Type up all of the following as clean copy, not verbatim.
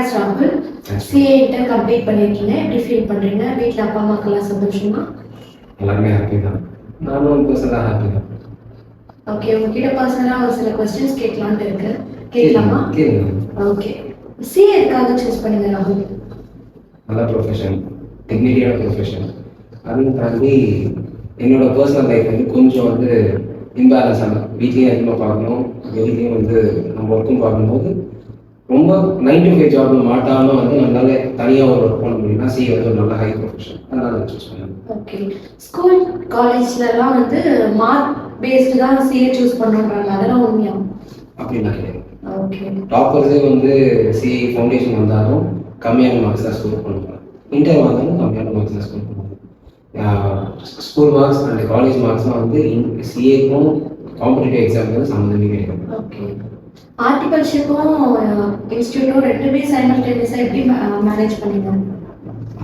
Congrats ராகுல். CA inter complete பண்ணியிருக்கீங்க. எப்படி ஃபீல் பண்ணுறீங்க? வீட்டில் அப்பா அம்மாக்கெல்லாம் சந்தோஷமா? எல்லாருமே ஹாப்பி தான். நானும் பர்சனலாக ஹாப்பி தான். ஓகே, உங்ககிட்ட பர்சனலாக ஒரு சில கொஸ்டின்ஸ் கேட்கலான்ட்டு இருக்கு. கேட்கலாமா? ஓகே. சிஏ எதுக்காக சூஸ் பண்ணுங்க ராகுல்? நல்ல ப்ரொஃபஷன், டிக்னிட்டியான ப்ரொஃபஷன். அதையும் தாண்டி என்னோட பர்சனல் லைஃப் வந்து கொஞ்சம் வந்து இம்பேலன்ஸ் ஆகும். வீட்லேயும் அதிகமாக பார்க்கணும், வெளியிலையும் வந்து நம்ம ஒர்க்கும் பார்க்கும்போது ரொம்ப 9 to 5 ஜாப்ல மாட்டாமல் வந்து நம்மளால தனியாக ஒரு ஒர்க் பண்ண முடியும்னா சிஏ வந்து ஒரு நல்ல ஹை ப்ரொஃபஷன். அதனால நான் சூஸ் பண்ணேன். ஓகே. ஸ்கூல் காலேஜ்லலாம் வந்து மார்க் பேஸ்டு தான் சிஏ சூஸ் பண்ணுறாங்க, அதெல்லாம் உண்மையா? அப்படின்னு கிடையாது. ஓகே. டாப்பர்ஸே வந்து சிஏ ஃபவுண்டேஷன் வந்தாலும் கம்மியான மார்க்ஸ் தான் ஸ்கோர் பண்ணுவாங்க. இன்டர் வந்தாலும் கம்மியான மார்க்ஸ் தான் ஸ்கோர் பண்ணுவாங்க. ஸ்கூல் மார்க்ஸ் அண்ட் காலேஜ் மார்க்ஸ்லாம் வந்து சிஏக்கும் காம்படிட்டிவ் எக்ஸாமுக்கு சம்மந்தமே கிடையாது. ஓகே. ஆர்டிகல்ஷிப்பும் இன்ஸ்டியூட்டும் ரெண்டுமே சைமல்டேனியஸாக எப்படி மேனேஜ் பண்ணீங்க?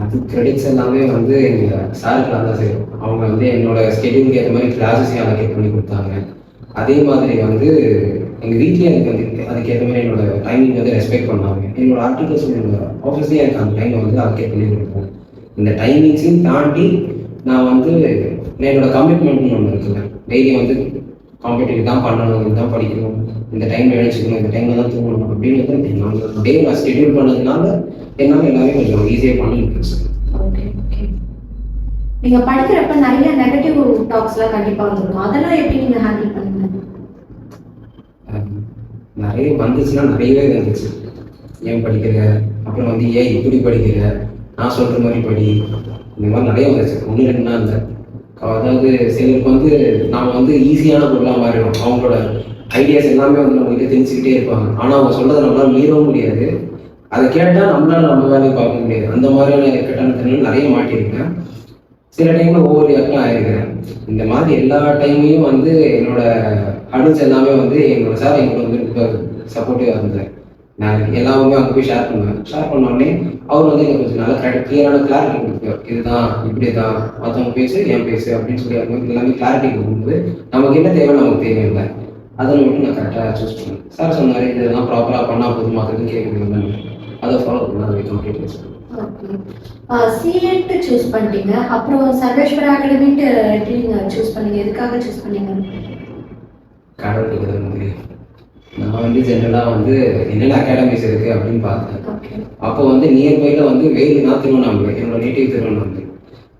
அது கிரெடிட்ஸ் எல்லாமே வந்து எங்கள் சாருக்கெலாம் தான் செய்யும். அவங்க வந்து என்னோட ஸ்கெடியூலுக்கு ஏற்ற மாதிரி கிளாஸஸையும் அலோகேட் பண்ணி கொடுத்தாங்க. அதே மாதிரி வந்து எங்கள் வீட்லேயே எனக்கு வந்து அதுக்கேற்ற மாதிரி என்னோட டைமிங் வந்து ரெஸ்பெக்ட் பண்ணாங்க. என்னோட ஆர்டிகல்ஸ் என்னோட ஆஃபீஸ்லேயே எனக்கு அந்த டைமை வந்து அலோகேட் பண்ணி கொடுப்போம். இந்த டைமிங்ஸையும் தாண்டி நான் வந்து என்னோட கமிட்மெண்ட்னு ஒன்று இருக்குல்ல, டெய்லி வந்து காம்படிட்டிவ் தான் பண்ணணும், இதுதான் படிக்கணும், இந்த டைமில் எழுச்சிக்கணும், இந்த டைமில் தான் தூங்கணும் அப்படின்னு வந்து நான் டே நான் ஸ்கெடியூல் பண்ணதுனால என்னால் எல்லாமே கொஞ்சம் ஈஸியாக பண்ணிட்டு சார். Okay okay. நீங்கள் படிக்கிறப்ப நிறைய நெகட்டிவ் டாக்ஸ்லாம் கண்டிப்பாக வந்துருக்கும், அதெல்லாம் எப்படி நீங்கள் ஹேண்டில் பண்ணுங்க? நிறைய வந்துச்சுன்னா நிறையவே வந்துச்சு. ஏன் படிக்கிற, அப்புறம் வந்து ஏன் இப்படி படிக்கிற, நான் சொல்கிற மாதிரி படி, இந்த மாதிரி நிறைய வந்துச்சு. ஒன்று ரெண்டுனா இல்லை. அதாவது சிலருக்கு வந்து நாம் வந்து ஈஸியான பொருளாக மாறிடும். அவங்களோட ஐடியாஸ் எல்லாமே வந்து நம்மகிட்ட தெரிஞ்சுக்கிட்டே இருப்பாங்க. ஆனால் அவங்க சொல்கிறத நம்மளால் மீறவும் முடியாது. அதை கேட்டால் நம்மளால் நம்ம வேலையை பார்க்க முடியாது. அந்த மாதிரியான கெட்டான தண்ணியும் நிறைய மாட்டியிருக்கேன். சில டைமில் ஒவ்வொரு யாருக்கும் ஆயிருக்கிறேன். இந்த மாதிரி எல்லா டைமையும் வந்து என்னோட ஹடில்ஸ் எல்லாமே வந்து என்னோட சார் எங்களுக்கு வந்து ரொம்ப சப்போர்ட்டிவாக இருந்தார். நான் எல்லாமே அங்கே போய் ஷேர் பண்ணுவேன். ஷேர் பண்ணோடனே அவர் வந்து எனக்கு கொஞ்சம் நல்லா கிளியரான கிளாரிட்டி கொடுப்பார். இதுதான் இப்படி தான், மற்றவங்க பேசு என் பேசு அப்படின்னு சொல்லி அவங்க எல்லாமே கிளாரிட்டி கொடுக்கும்போது நமக்கு என்ன தேவை நமக்கு தேவையில்லை. அதை மட்டும் நான் கரெக்டாக சூஸ் பண்ணேன். சார் சொன்னார் இதெல்லாம் ப்ராப்பராக பண்ணால் போதும், மற்றது கேட்குறீங்க, அதை ஃபாலோ பண்ணால் அதை கம்ப்ளீட். சிஏன்ட்டு சூஸ் பண்ணிட்டீங்க, அப்புறம் சர்வேஸ்வரா அகாடமின்ட்டு எப்படி நீங்கள் சூஸ் பண்ணீங்க? எதுக்காக சூஸ் பண்ணீங்க? கடவுளுக்கு தான் முடியும். நான் வந்து ஜென்ரலாக வந்து என்னென்ன அகாடமிஸ் இருக்குது அப்படின்னு பார்த்தேன். அப்போ வந்து நியர்பையில் வந்து வேலுனா திருவண்ணாமலை, என்னோட நேட்டிவ் திருவண்ணாமலை.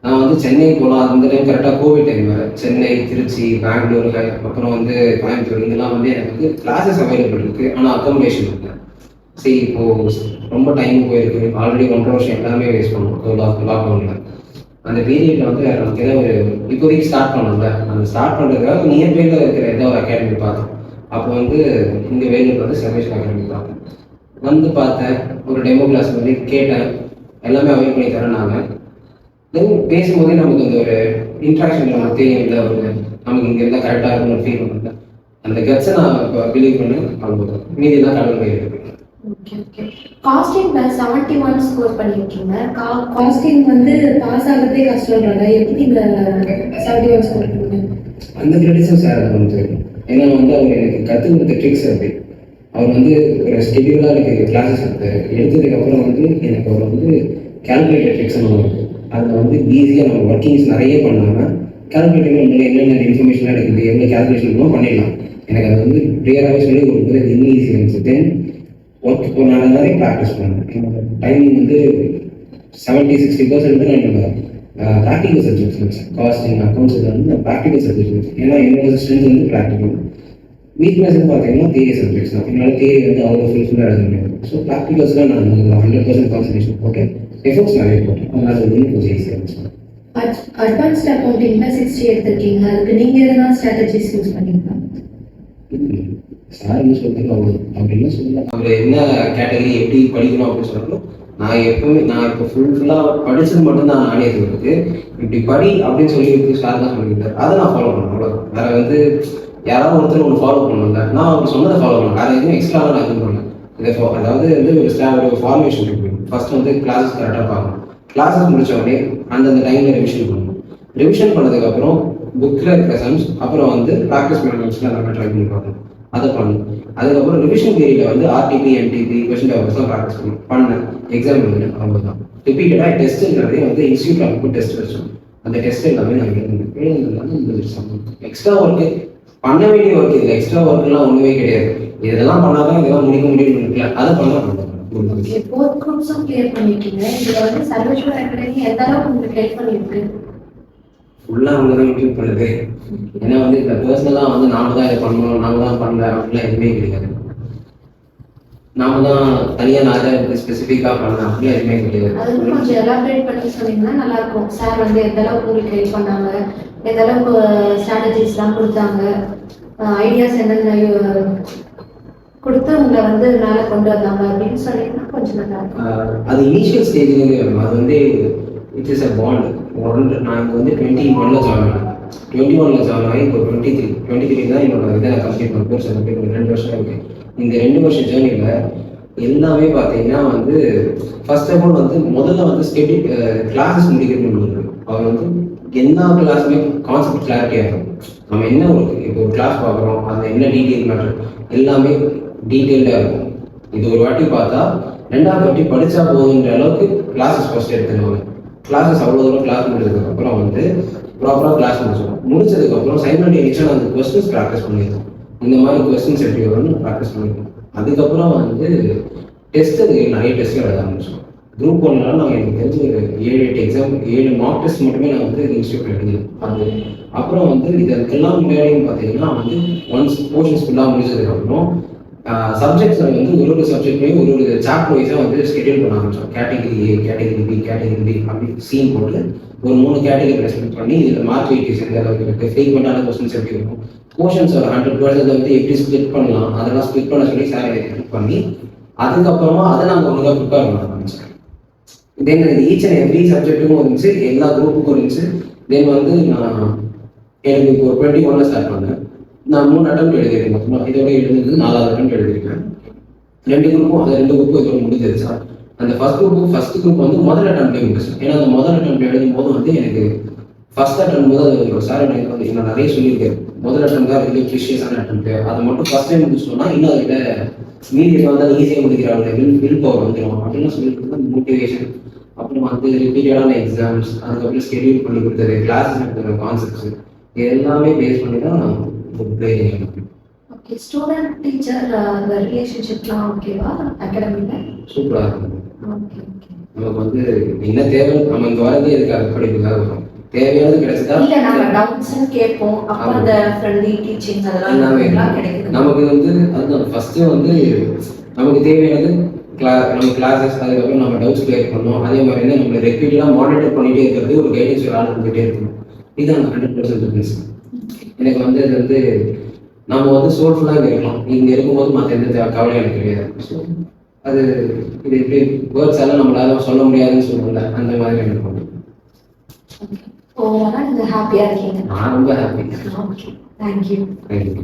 நான் வந்து சென்னை போகலாம், அந்த டைம் கரெக்டாக கோவிட் டைம் வேறு. சென்னை, திருச்சி, பெங்களூர், அப்புறம் வந்து கோயம்புத்தூர், இதெல்லாம் வந்து எனக்கு வந்து கிளாஸஸ் அவைலபிள் இருக்குது, ஆனால் அக்காமடேஷன் இல்லை. சரி இப்போது ரொம்ப டைம் போயிருக்கு, ஆல்ரெடி 1.5 வருஷம் எல்லாமே வேஸ்ட் பண்ணுவோம் லாக்டவுனில். அந்த பீரியடில் வந்து நமக்கு ஏதாவது ஒரு இப்போதைக்கு ஸ்டார்ட் பண்ணோம்ல, அந்த ஸ்டார்ட் பண்ணுறதுக்காக நியர்பையில் இருக்கிற ஏதோ ஒரு அகாடமி பார்த்தோம். அப்போ வந்து இங்கே வேலூர் வந்து சர்வேஸ்வரா அகாடமி பார்த்தேன். வந்து பார்த்தேன், ஒரு டெமோ கிளாஸ் வந்து கேட்டேன், எல்லாமே அவைல் பண்ணி தரேன்னாங்க. தென் பேசும்போதே நமக்கு அந்த ஒரு இன்ட்ராக்ஷன் நமக்கு தெரியும் இல்லை, ஒரு நமக்கு இங்கே இருந்தால் கரெக்டாக இருக்குன்னு ஒரு ஃபீல் பண்ணல. அந்த கட்ஸை நான் இப்போ பிலீவ் பண்ணி அவ்வளோ மீதியெல்லாம் கடவுள் போயிருக்கு. Okay okay. காஸ்டிங் 71 ஸ்கோர் பண்ணியிருக்கீங்க. காஸ்டிங் வந்து பாஸ் ஆகிறதே கஷ்டம்ன்றாங்க, எப்படி இந்த 71 ஸ்கோர் பண்ணீங்க? அந்த கிரெடிட்ஸும் சார் வந்து ஏன்னா வந்து அவர் எனக்கு கற்றுக் கொடுத்த ட்ரிக்ஸ் அப்படி. அவர் வந்து ஒரு ஸ்கெடியூலாக எனக்கு கிளாஸஸ் எடுத்தார். எடுத்ததுக்கப்புறம் வந்து எனக்கு அவர் வந்து கேல்குலேட்டர் ட்ரிக்ஸ் ஒன்று இருக்குது. அதில் வந்து ஈஸியாக நம்ம ஒர்க்கிங்ஸ் நிறைய பண்ணாமல் கேல்குலேட்டர் நம்மளுக்கு என்னென்ன இன்ஃபர்மேஷனாக இருக்குது, எவ்வளோ கேல்குலேஷன் பண்ணிடலாம். எனக்கு அதை வந்து க்ளியராகவே சொல்லி கொடுக்குறது இன்னும் ஈஸியாக இருந்துச்சு. தென் ஒர்க் இப்போ நான் நிறைய ப்ராக்டிஸ் பண்ணேன். என்னோட டைமிங் வந்து 70-60% நான் என்னோட ப்ராக்டிக்கல் சப்ஜெக்ட்ஸ் வச்சேன். காஸ்டிங், அக்கௌண்ட்ஸ் இதில் வந்து நான் ப்ராக்டிக்கல் சப்ஜெக்ட்ஸ் வச்சேன். ஏன்னா என்னோட ஸ்ட்ரென்த் வந்து ப்ராக்டிக்கல், வீக்னஸ் பார்த்தீங்கன்னா தியரி சப்ஜெக்ட்ஸ் தான். என்னால் தியரி வந்து அவ்வளோ ஃபுல்ஃபுல்லாக எழுத முடியாது. ஸோ ப்ராக்டிகல்ஸில் நான் 100% கான்சன்ட்ரேஷன் போட்டேன், எஃபோர்ட்ஸ் நிறைய போட்டேன். அதனால் அது வந்து கொஞ்சம் ஈஸியாக இருந்துச்சு. அட்வான்ஸ்ட் அக்கௌண்டிங்ல 60 எடுத்திருக்கீங்க, அதுக்கு நீங்கள் எதனா ஸ்ட்ராட்டஜிஸ் யூஸ் பண்ணிக்கலாம்? சார் என்ன சொல்றது அவ்வளோ அப்படின்னு சொல்லலாம். அவர் என்ன கேட்டகரி எப்படி படிக்கணும் அப்படின்னு சொல்லணும். நான் இப்போ ஃபுல்லாக படிச்சது மட்டும்தான் நானே சொல்லிருக்கு. இப்படி படி அப்படின்னு சொல்லி சார் தான் சொல்லியிருக்காரு, அதை நான் ஃபாலோ பண்ணேன். அவ்வளோ வேற வந்து யாராவது ஒருத்தர் ஒன்று ஃபாலோ பண்ணல, நான் அவர் சொன்னதை ஃபாலோ பண்ணேன். வேறு எதுவும் எக்ஸ்ட்ராவாக நான் எதுவும் பண்ணேன். இதை அதாவது வந்து ஒரு ஃபார்மேஷன் இருக்கு. ஃபர்ஸ்ட் வந்து கிளாஸஸ் கரெக்டாக பார்க்கணும். கிளாஸஸ் முடிச்ச உடனே அந்தந்த டைமில் ரிவிஷன் பண்ணணும். ரிவிஷன் பண்ணதுக்கப்புறம் புக்கில் இருக்க சம்ஸ், அப்புறம் வந்து ப்ராக்டிஸ் மேனேஜ்மெண்ட்ஸில் எல்லாமே ட்ரை பண்ணி பார்க்கணும். அதை பண்ணேன். அதுக்கப்புறம் ரிவிஷன் பீரியட்ல வந்து ஆர்டிபி எம்டிபி கொஸ்டின் பேப்பர்ஸ் தான் ப்ராக்டிஸ் பண்ணேன். எக்ஸாம் எழுதுனேன், அவ்வளோதான். ரிப்பீட்டடாக டெஸ்ட்டுங்கிறதே வந்து இன்ஸ்டியூட் அனுப்பி டெஸ்ட் வச்சோம். அந்த டெஸ்ட் எல்லாமே நான் எழுதுனேன். எக்ஸ்ட்ரா ஒர்க்கு பண்ண வேண்டிய ஒர்க் இல்லை, எக்ஸ்ட்ரா ஒர்க்லாம் ஒன்றுமே கிடையாது. இதெல்லாம் பண்ணாதான் இதெல்லாம் முடிக்க முடியும்னு இருக்குல்ல, அதை பண்ண போத் குரூப்ஸும் கிளியர் பண்ணிருக்கீங்க. இதுல வந்து சர்வேஸ்வர் அகாடமி எந்த அளவுக்கு உங்களுக்கு ஹெல்ப் பண்ணிருக்கு? ஃபுல்லாக அவங்க தான் இன்க்ளூட் பண்ணுது. ஏன்னா வந்து இந்த பர்சனலாக வந்து நாம தான் இதை பண்ணணும், நாம தான் பண்ணல அப்படிலாம் எதுவுமே கிடையாது. நாம தான் தனியாக நிறைய ஸ்பெசிஃபிக்காக பண்ணலாம் அப்படிலாம் எதுவுமே கிடையாது. அது கொஞ்சம் எலாபரேட் பண்ணி சொன்னீங்கன்னா நல்லா இருக்கும். சார் வந்து எந்த அளவுக்கு உங்களுக்கு ஹெல்ப் பண்ணாங்க, எந்த அளவுக்கு ஸ்ட்ராட்டஜிஸ்லாம் கொடுத்தாங்க, ஐடியாஸ் என்னென்ன கொடுத்து உங்களை வந்து மேலே கொண்டு வந்தாங்க அப்படின்னு சொன்னீங்கன்னா கொஞ்சம் நல்லா இருக்கும். அது இனிஷியல் ஸ்டேஜ்லேருந்து அது வந்து இட் இஸ் அ பாண்ட். நான் இப்போ வந்து 21 ஜாயின் ஆனேன். 21 ஜாயின் ஆகி இப்போ 23 தான் என்னோட இதை கம்ப்ளீட் பண்ண கோர்ஸ் கம்ப்ளீட் பண்ண 2 வருஷம் இருக்கு. இந்த 2 வருஷம் ஜேர்னியில் எல்லாமே பார்த்தீங்கன்னா வந்து ஃபர்ஸ்ட் ஆஃப் ஆல் வந்து முதல்ல வந்து கிளாஸஸ் முடிக்கணும்னு இருக்கு. அவர் வந்து எல்லா கிளாஸுமே கான்செப்ட் கிளாரிட்டியாக இருக்கும். நம்ம என்ன ஒரு இப்போ ஒரு கிளாஸ் பார்க்குறோம், அதில் என்ன டீட்டெயில் மேட்டர் எல்லாமே டீட்டெயில்டாக இருக்கும். இது ஒரு வாட்டி பார்த்தா 2வது வாட்டி படித்தா போகுதுன்ற அளவுக்கு கிளாஸஸ் ஃபர்ஸ்ட் எடுத்துருவாங்க. கிளாஸஸ் அவ்வளோ தூரம் கிளாஸ் முடிஞ்சதுக்கப்புறம் வந்து ப்ராப்பராக கிளாஸ் முடிச்சதுக்கப்புறம் சைமல்டேனியஸாக அந்த கொஸ்டின்ஸ் ப்ராக்டிஸ் பண்ணியிருக்கோம். இந்த மாதிரி கொஸ்டின்ஸ் எப்படி வரும்னு ப்ராக்டிஸ் பண்ணியிருக்கோம். அதுக்கப்புறம் வந்து டெஸ்ட்டு நிறைய டெஸ்ட் எழுத ஆரம்பிச்சோம். குரூப் 1லாம் நாங்கள் எனக்கு தெரிஞ்சு ஒரு 7-8 எக்ஸாம் 7 மார்க் டெஸ்ட் மட்டுமே நான் வந்து இன்ஸ்டியூட் எழுதினேன். அது அப்புறம் வந்து இதற்கெல்லாம் முன்னாடியும் பார்த்தீங்கன்னா வந்து ஒன்ஸ் போர்ஷன்ஸ் ஃபுல்லாக முடிஞ்சதுக்கப்புறம் சப்ஜெக்ட்ஸில் வந்து ஒரு சப்ஜெக்ட்லேயும் ஒரு சாப்டர் வைஸாக வந்து ஸ்கெடியூல் பண்ண ஆரம்பிச்சோம். Category A, category B, category D அப்படி சீன் போட்டு ஒரு 3 கேட்டகிரி ஸ்பிளிட் பண்ணி இதில் மார்க் வெயிட்டேஜ் எந்த அளவுக்கு இருக்குது, ஃப்ரீக்வெண்ட்டான கொஸ்டின்ஸ் எப்படி இருக்கும், போர்ஷன்ஸ் ஒரு 100% வந்து எப்படி ஸ்பிளிட் பண்ணலாம், அதெல்லாம் ஸ்பிளிட் பண்ண சொல்லி சார் ஸ்பிளிட் பண்ணி அதுக்கப்புறமா அதை நாங்கள் ஒழுங்காக ப்ரிப்பேர் பண்ண ஆரம்பிச்சோம். தென் ஈச் அண்ட் எவ்ரி சப்ஜெக்ட்டுக்கும் இருந்துச்சு, எல்லா குரூப்புக்கும் இருந்துச்சு. தென் வந்து நான் எனக்கு இப்போ 21 ஸ்டார்ட் பண்ணேன். நான் 3 அட்டெம்ப்ட் எழுதியிருக்கேன். மொத்தமாக இதோட எழுதுறது 4வது அட்டெம்ப்ட் எழுதியிருக்கேன். 2 குரூப்பும் இதோட முடிஞ்சிருச்சு. அந்த ஃபர்ஸ்ட் குரூப் வந்து முதல் அட்டெம்ப்ட்லேயே முடிச்சேன். ஏன்னா அந்த முதல் அட்டெம்ப்ட் எழுதும் போது வந்து எனக்கு ஃபர்ஸ்ட் அட்டெம்ப்ட் போது அது சார் எனக்கு வந்து நான் நிறைய சொல்லியிருக்கேன். முதல் அட்டெம்ப்ட் தான் really ப்ரீஷியஸான அட்டெம்ப்ட். அதை மட்டும் ஃபர்ஸ்ட் டைம் முடிச்சோம்னா இன்னும் அதில் மீதி வந்தால் ஈஸியாக முடிக்கிறாங்க, வில் பவர் வந்துடும் அப்படின்னு சொல்லிட்டு மோட்டிவேஷன். அப்புறம் வந்து ரிப்பீட்டடான எக்ஸாம்ஸ், அதுக்கப்புறம் ஸ்கெடியூல் பண்ணி கொடுத்தது, கிளாஸஸ் எடுத்துக்கிற கான்செப்ட்ஸ், இது எல்லாமே பேஸ் பண்ணி தான் book playing. Okay, student teacher அந்த ரிலேஷன்ஷிப்லாம் ஓகேவா அகாடமியில்? சூப்பராக இருக்கும். Okay okay. நமக்கு வந்து என்ன தேவை, நம்ம இங்கே வரதே இருக்காது, படிப்புக்காக வரும். தேவையானது கிடைச்சதா இல்ல நம்ம டவுட்ஸ் கேட்போம். அப்ப அந்த ஃப்ரெண்ட்லி டீச்சிங் அதெல்லாம் கிடைக்குது. நமக்கு வந்து அதுதான் ஃபர்ஸ்ட் வந்து நமக்கு தேவையானது நம்ம கிளாஸஸ், அதுக்கப்புறம் நம்ம டவுட்ஸ் கிளியர் பண்ணணும். அதே மாதிரி வந்து நம்மளை ரெக்யூட்டாக மானிட்டர் பண்ணிட்டே இருக்கிறது, ஒரு கைடன்ஸ் ஒரு ஆள் இருந்துகிட்டே இருக்கணும். இதுதான் 100% டிஃபரன்ஸ். எனக்கு வந்து இது வந்து நம்ம வந்து சோல்ஃபுல்லாக இங்கே இருக்கலாம். இங்கே இருக்கும்போது மற்ற எந்த கவலையும் எனக்கு கிடையாது. ஸோ அது இது எப்படி வேர்ட்ஸ் எல்லாம் நம்மளால சொல்ல முடியாதுன்னு சொல்லுவோம்ல, அந்த மாதிரி எனக்கு வந்து ஓவராலாக நீங்கள் ஹாப்பியாக இருக்கீங்க? நான் ரொம்ப ஹாப்பி. Okay, thank you. தேங்க்யூ.